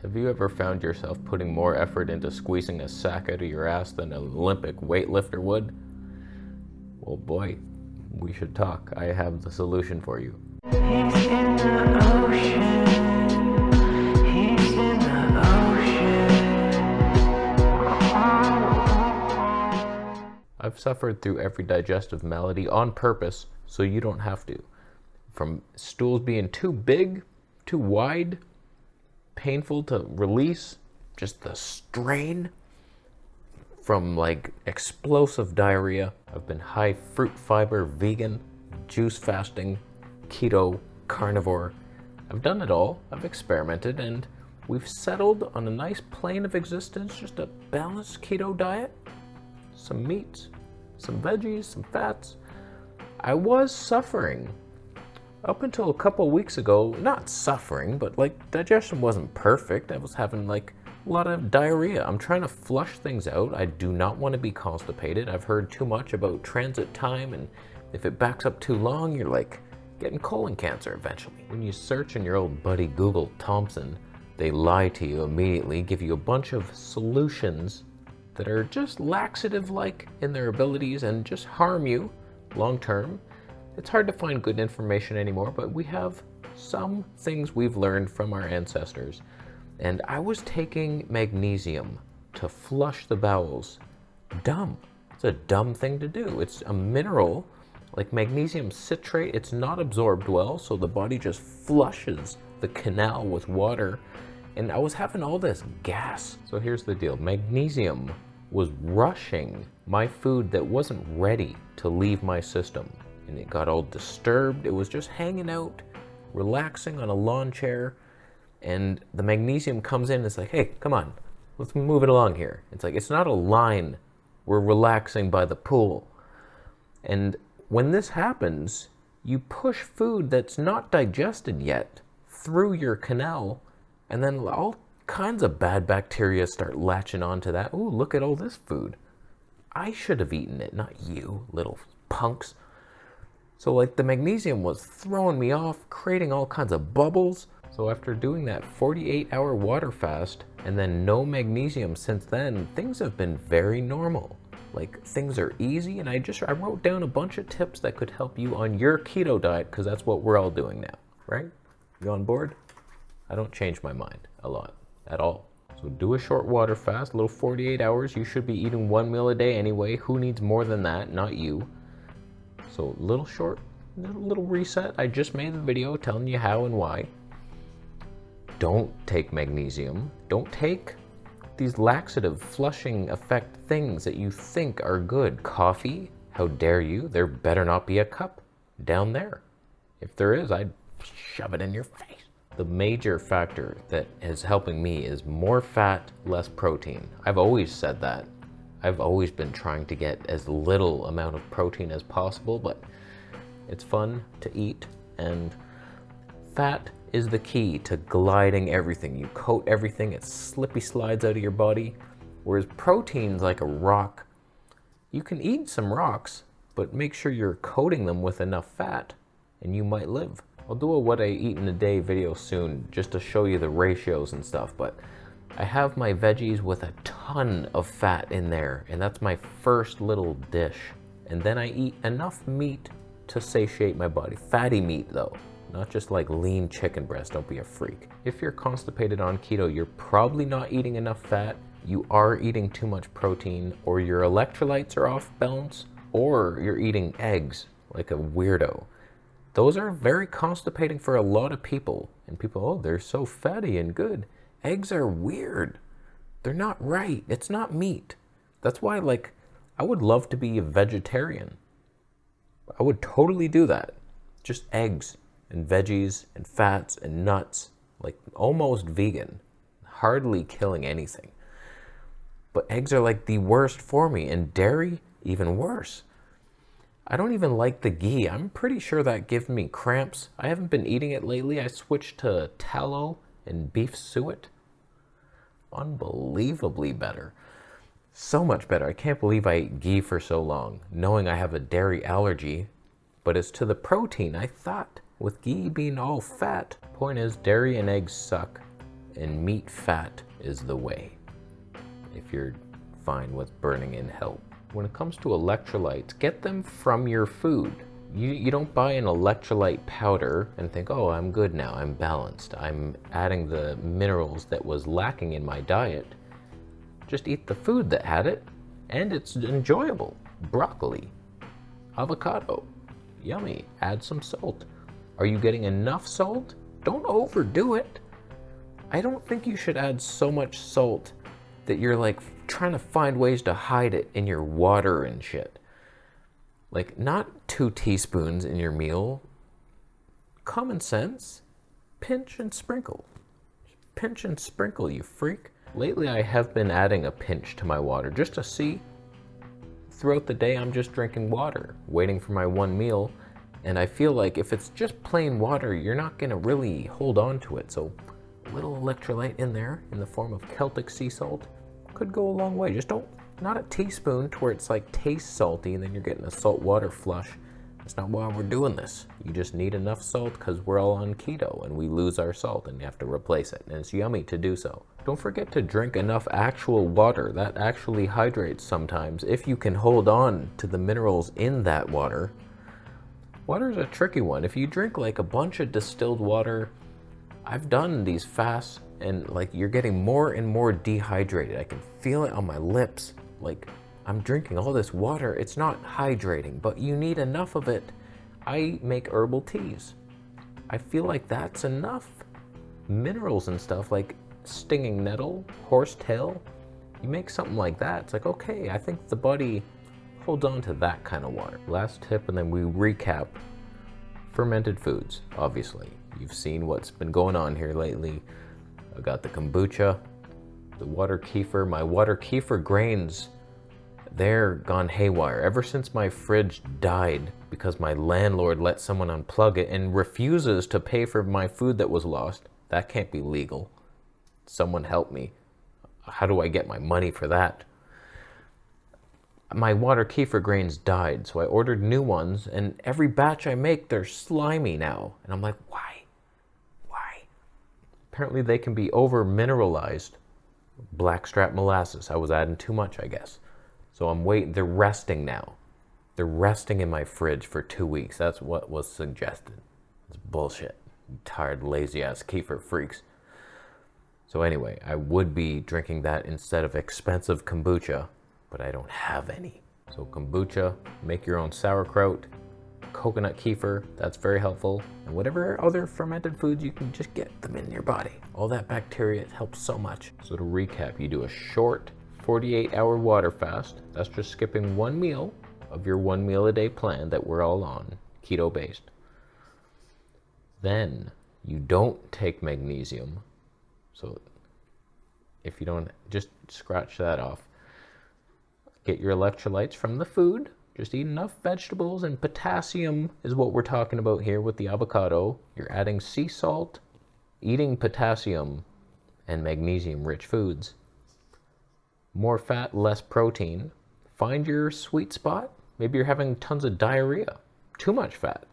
Have you ever found yourself putting more effort into squeezing a sack out of your ass than an Olympic weightlifter would? Well, boy, we should talk. I have the solution for you. He's in the ocean. He's in the ocean. I've suffered through every digestive malady on purpose so you don't have to. From stools being too big, too wide, painful to release, just the strain, from like explosive diarrhea. I've been high fruit fiber, vegan, juice fasting, keto, carnivore. I've done it all. I've experimented, and we've settled on a nice plane of existence, just a balanced keto diet, some meats, some veggies, some fats. I was suffering up until a couple weeks ago, not suffering, but like digestion wasn't perfect. I was having like a lot of diarrhea. I'm trying to flush things out. I do not want to be constipated. I've heard too much about transit time, and if it backs up too long, you're like getting colon cancer eventually. When you search in your old buddy Google Thompson, they lie to you immediately, give you a bunch of solutions that are just laxative-like in their abilities and just harm you long term. It's hard to find good information anymore, but we have some things we've learned from our ancestors. And I was taking magnesium to flush the bowels. Dumb. It's a dumb thing to do. It's a mineral, like magnesium citrate. It's not absorbed well, so the body just flushes the canal with water. And I was having all this gas. So here's the deal. Magnesium was rushing my food that wasn't ready to leave my system. And it got all disturbed. It was just hanging out, relaxing on a lawn chair. And the magnesium comes in and it's like, hey, come on, let's move it along here. It's like, it's not a line. We're relaxing by the pool. And when this happens, you push food that's not digested yet through your canal, and then all kinds of bad bacteria start latching onto that. Ooh, look at all this food. I should have eaten it, not you, little punks. So like the magnesium was throwing me off, creating all kinds of bubbles. So after doing that 48-hour water fast and then no magnesium since then, things have been very normal. Like things are easy, and I wrote down a bunch of tips that could help you on your keto diet, because that's what we're all doing now, right? You on board? I don't change my mind a lot at all. So do a short water fast, a little 48 hours. You should be eating 1 meal a day anyway. Who needs more than that? Not you. So little short, little reset. I just made the video telling you how and why. Don't take magnesium. Don't take these laxative flushing effect things that you think are good. Coffee, how dare you? There better not be a cup down there. If there is, I'd shove it in your face. The major factor that is helping me is more fat, less protein. I've always said that. I've always been trying to get as little amount of protein as possible, but it's fun to eat, and fat is the key to gliding everything. You coat everything, it slippy slides out of your body, whereas protein's like a rock. You can eat some rocks, but make sure you're coating them with enough fat, and you might live. I'll do a what I eat in a day video soon, just to show you the ratios and stuff, but I have my veggies with a ton of fat in there, and that's my first little dish. And then I eat enough meat to satiate my body. Fatty meat though, not just like lean chicken breast. Don't be a freak. If you're constipated on keto, you're probably not eating enough fat, you are eating too much protein, or your electrolytes are off balance, or you're eating eggs like a weirdo. Those are very constipating for a lot of people. And people, oh, they're so fatty and good. Eggs are weird. They're not right. It's not meat. That's why, like, I would love to be a vegetarian. I would totally do that. Just eggs and veggies and fats and nuts, like almost vegan, hardly killing anything. But eggs are like the worst for me, and dairy, even worse. I don't even like the ghee. I'm pretty sure that gives me cramps. I haven't been eating it lately. I switched to tallow and beef suet. Unbelievably better. So much better. I can't believe I ate ghee for so long, knowing I have a dairy allergy, but it's to the protein. I thought with ghee being all fat. Point is, dairy and eggs suck, and meat fat is the way, if you're fine with burning in hell. When it comes to electrolytes, get them from your food. You don't buy an electrolyte powder and think, oh, I'm good now, I'm balanced, I'm adding the minerals that was lacking in my diet. Just eat the food that had it, and it's enjoyable. Broccoli, avocado, yummy. Add some salt. Are you getting enough salt? Don't overdo it. I don't think you should add so much salt that you're like trying to find ways to hide it in your water and shit. Like, not 2 teaspoons in your meal. Common sense. Pinch and sprinkle. Pinch and sprinkle, you freak. Lately, I have been adding a pinch to my water just to see. Throughout the day, I'm just drinking water, waiting for my one meal. And I feel like if it's just plain water, you're not gonna really hold on to it. So a little electrolyte in there in the form of Celtic sea salt could go a long way. Just don't, not a teaspoon to where it's like tastes salty and then you're getting a salt water flush. That's not why we're doing this. You just need enough salt because we're all on keto and we lose our salt and you have to replace it. And it's yummy to do so. Don't forget to drink enough actual water. That actually hydrates sometimes if you can hold on to the minerals in that water. Water is a tricky one. If you drink like a bunch of distilled water, I've done these fasts and like you're getting more and more dehydrated. I can feel it on my lips. Like I'm drinking all this water. It's not hydrating, but you need enough of it. I make herbal teas. I feel like that's enough. Minerals and stuff like stinging nettle, horsetail. You make something like that. It's like, okay, I think the body holds on to that kind of water. Last tip, and then we recap. Fermented foods, obviously. You've seen what's been going on here lately. I got the kombucha, the water kefir. My water kefir grains, they're gone haywire. Ever since my fridge died because my landlord let someone unplug it and refuses to pay for my food that was lost. That can't be legal. Someone help me. How do I get my money for that? My water kefir grains died, so I ordered new ones, and every batch I make, they're slimy now. And I'm like, why? Apparently they can be over-mineralized. Blackstrap molasses. I was adding too much, I guess. So I'm waiting. They're resting now. They're resting in my fridge for 2 weeks. That's what was suggested. It's bullshit. Tired, lazy-ass kefir freaks. So anyway, I would be drinking that instead of expensive kombucha, but I don't have any. So kombucha, make your own sauerkraut, coconut kefir, that's very helpful. And whatever other fermented foods, you can just get them in your body. All that bacteria, it helps so much. So to recap, you do a short 48-hour water fast. That's just skipping one meal of your 1 meal a day plan that we're all on, keto based. Then you don't take magnesium. So if you don't, just scratch that off. Get your electrolytes from the food. Just eat enough vegetables, and potassium is what we're talking about here with the avocado. You're adding sea salt, eating potassium and magnesium-rich foods. More fat, less protein. Find your sweet spot. Maybe you're having tons of diarrhea. Too much fat.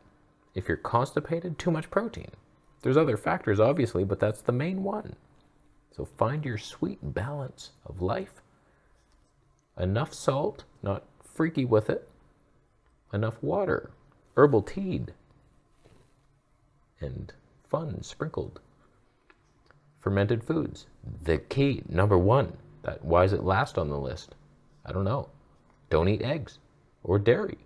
If you're constipated, too much protein. There's other factors, obviously, but that's the main one. So find your sweet balance of life. Enough salt, not freaky with it. Enough water, herbal tea, and fun sprinkled. Fermented foods, the key, number 1. Why is it last on the list? I don't know. Don't eat eggs or dairy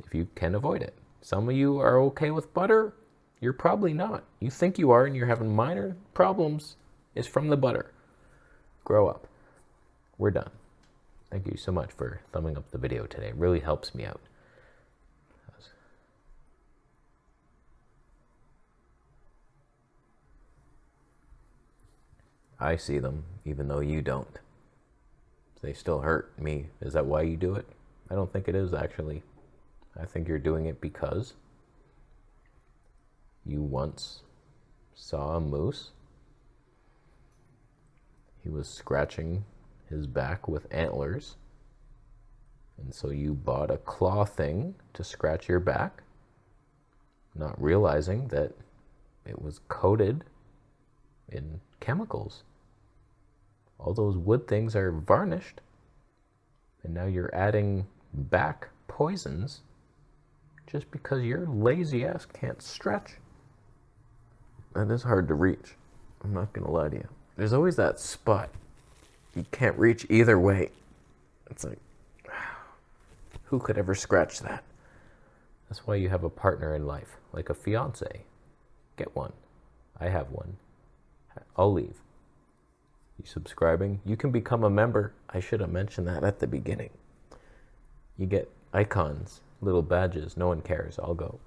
if you can avoid it. Some of you are okay with butter. You're probably not. You think you are and you're having minor problems. It's from the butter. Grow up. We're done. Thank you so much for thumbing up the video today. It really helps me out. I see them, even though you don't. They still hurt me. Is that why you do it? I don't think it is, actually. I think you're doing it because you once saw a moose. He was scratching his back with antlers, and so you bought a claw thing to scratch your back, not realizing that it was coated in chemicals. All those wood things are varnished, and now you're adding back poisons just because your lazy ass can't stretch. That is hard to reach. I'm not gonna lie to you. There's always that spot you can't reach either way. It's like, who could ever scratch that? That's why you have a partner in life, like a fiance. Get one. I have one. I'll leave. You subscribing? You can become a member. I should have mentioned that at the beginning. You get icons, little badges. No one cares. I'll go.